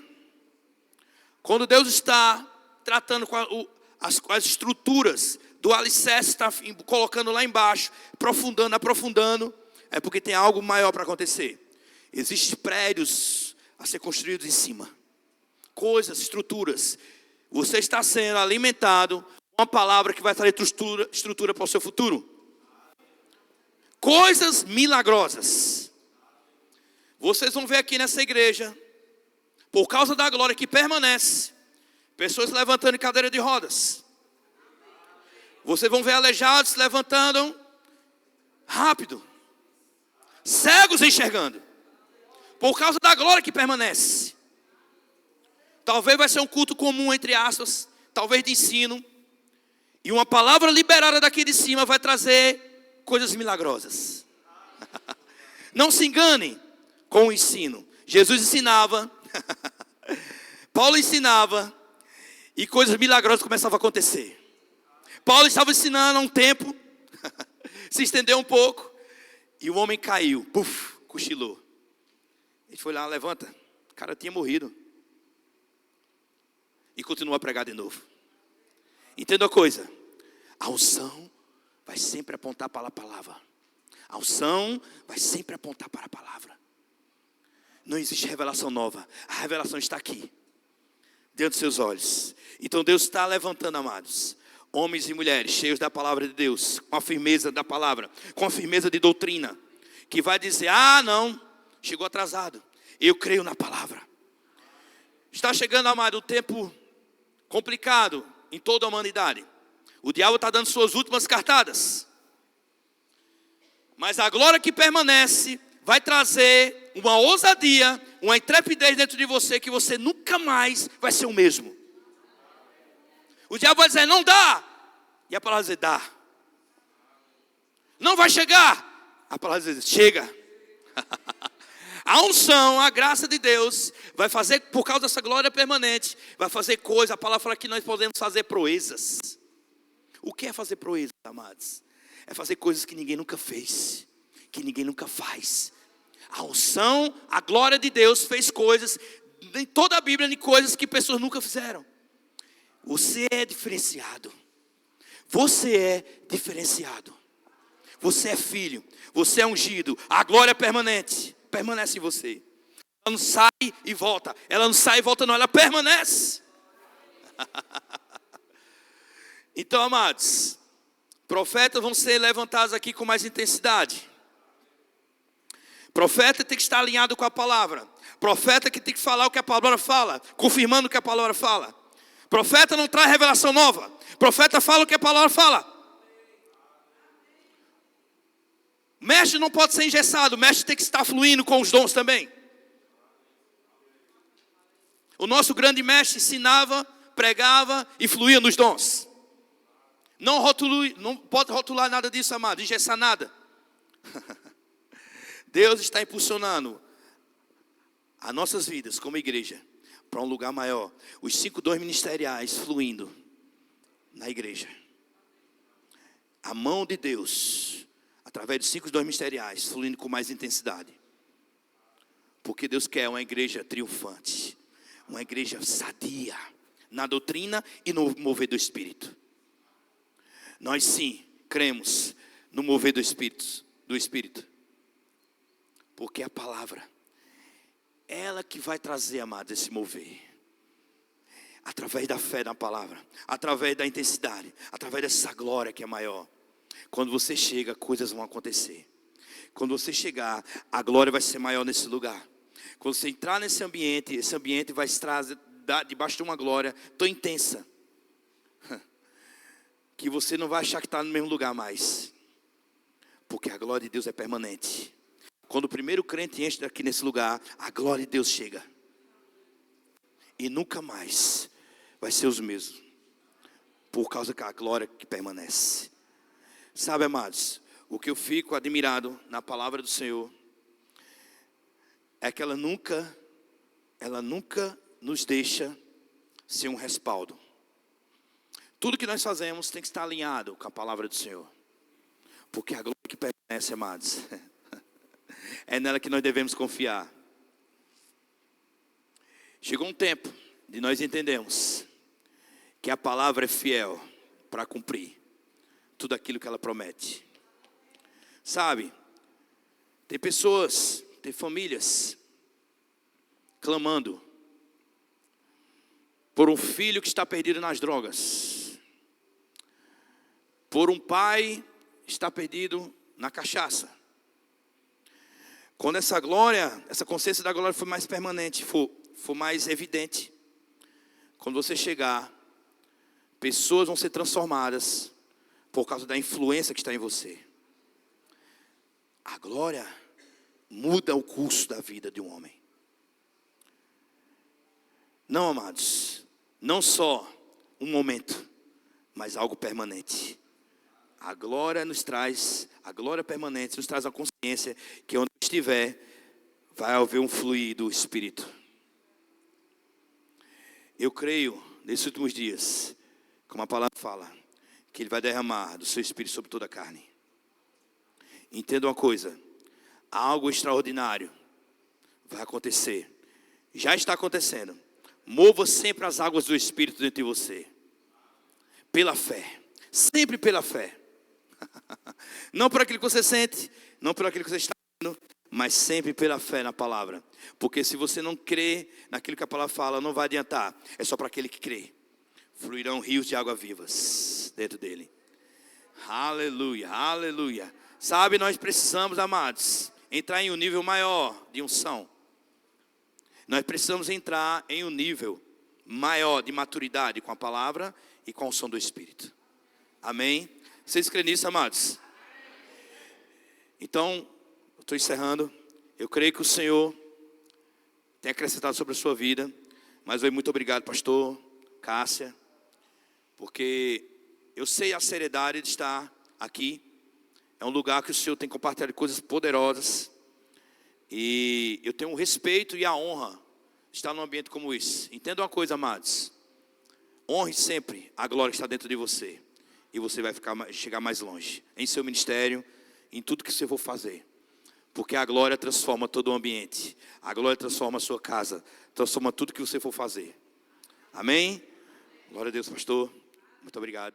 Quando Deus está tratando com as estruturas do alicerce, está colocando lá embaixo, aprofundando, é porque tem algo maior para acontecer. Existem prédios a ser construídos em cima. Coisas, estruturas. Você está sendo alimentado com uma palavra que vai trazer estrutura para o seu futuro. Coisas milagrosas. Vocês vão ver aqui nessa igreja, por causa da glória que permanece, pessoas levantando em cadeira de rodas. Vocês vão ver aleijados se levantando rápido. Cegos enxergando. Por causa da glória que permanece. Talvez vai ser um culto comum, entre aspas, talvez de ensino. E uma palavra liberada daqui de cima vai trazer coisas milagrosas. Não se enganem com o ensino. Jesus ensinava, Paulo ensinava, e coisas milagrosas começavam a acontecer. Paulo estava ensinando há um tempo, se estendeu um pouco, e o homem caiu, cochilou. Ele foi lá, levanta, o cara tinha morrido. E continua a pregar de novo. Entenda uma coisa, a unção vai sempre apontar para a palavra. A unção vai sempre apontar para a palavra. Não existe revelação nova. A revelação está aqui, dentro dos seus olhos. Então Deus está levantando, amados, homens e mulheres cheios da palavra de Deus, com a firmeza da palavra, com a firmeza de doutrina, que vai dizer, não, chegou atrasado. Eu creio na palavra. Está chegando, amado, o tempo complicado em toda a humanidade. O diabo está dando suas últimas cartadas. Mas a glória que permanece vai trazer uma ousadia, uma intrepidez dentro de você, que você nunca mais vai ser o mesmo. O diabo vai dizer, não dá. E a palavra vai dizer, dá. Não vai chegar. A palavra vai dizer, chega. A unção, a graça de Deus vai fazer, por causa dessa glória permanente, vai fazer coisa. A palavra fala que nós podemos fazer proezas. O que é fazer proezas, amados? É fazer coisas que ninguém nunca fez, que ninguém nunca faz. A unção, a glória de Deus fez coisas, em toda a Bíblia, de coisas que pessoas nunca fizeram. Você é diferenciado. Você é diferenciado. Você é filho, você é ungido. A glória é permanente. Permanece em você. Ela não sai e volta. Ela não sai e volta não, ela permanece. Então, amados, profetas vão ser levantados aqui com mais intensidade. Profeta tem que estar alinhado com a palavra. Profeta que tem que falar o que a palavra fala, confirmando o que a palavra fala. Profeta não traz revelação nova. Profeta fala o que a palavra fala. Mestre não pode ser engessado. Mestre tem que estar fluindo com os dons também. O nosso grande mestre ensinava, pregava e fluía nos dons. Não pode rotular nada disso, amado. Engessar nada. Deus está impulsionando as nossas vidas como igreja para um lugar maior. Os 5 dons ministeriais fluindo na igreja. A mão de Deus, através dos 5 dons ministeriais, fluindo com mais intensidade. Porque Deus quer uma igreja triunfante. Uma igreja sadia na doutrina e no mover do Espírito. Nós sim cremos no mover do Espírito. Porque a palavra, ela que vai trazer, amados, esse mover. Através da fé na palavra, através da intensidade, através dessa glória que é maior. Quando você chega, coisas vão acontecer. Quando você chegar, a glória vai ser maior nesse lugar. Quando você entrar nesse ambiente, esse ambiente vai se trazer debaixo de uma glória tão intensa, que você não vai achar que está no mesmo lugar mais. Porque a glória de Deus é permanente. Quando o primeiro crente entra aqui nesse lugar, a glória de Deus chega. E nunca mais vai ser os mesmos. Por causa da glória que permanece. Sabe, amados, o que eu fico admirado na palavra do Senhor é que ela nunca nos deixa sem um respaldo. Tudo que nós fazemos tem que estar alinhado com a palavra do Senhor. Porque a glória que permanece, amados, é nela que nós devemos confiar. Chegou um tempo de nós entendermos que a palavra é fiel para cumprir tudo aquilo que ela promete. Sabe, tem pessoas, tem famílias clamando por um filho que está perdido nas drogas, por um pai que está perdido na cachaça. Quando essa glória, essa consciência da glória for mais permanente, for mais evidente, quando você chegar, pessoas vão ser transformadas por causa da influência que está em você. A glória muda o curso da vida de um homem. Não, amados, não só um momento, mas algo permanente. A glória permanente nos traz a consciência que onde estiver, vai haver um fluir do Espírito. Eu creio, nesses últimos dias, como a palavra fala, que Ele vai derramar do seu Espírito sobre toda a carne. Entenda uma coisa, algo extraordinário vai acontecer, já está acontecendo. Mova sempre as águas do Espírito dentro de você, pela fé, sempre pela fé. Não por aquilo que você sente, não por aquilo que você está vendo, mas sempre pela fé na palavra. Porque se você não crê naquilo que a palavra fala, não vai adiantar. É só para aquele que crê. Fluirão rios de água vivas dentro dele. Aleluia, aleluia. Sabe, nós precisamos, amados, entrar em um nível maior de unção. Nós precisamos entrar em um nível maior de maturidade com a palavra e com a unção do Espírito. Amém? Vocês creem nisso, amados? Então, eu estou encerrando. Eu creio que o Senhor tem acrescentado sobre a sua vida. Mas muito obrigado, pastor Cássia, porque eu sei a seriedade de estar aqui. É um lugar que o Senhor tem compartilhado coisas poderosas. E eu tenho o respeito e a honra de estar num ambiente como esse. Entenda uma coisa, amados. Honre sempre a glória que está dentro de você. E você vai chegar mais longe. Em seu ministério, em tudo que você for fazer. Porque a glória transforma todo o ambiente. A glória transforma a sua casa. Transforma tudo que você for fazer. Amém? Glória a Deus, pastor. Muito obrigado.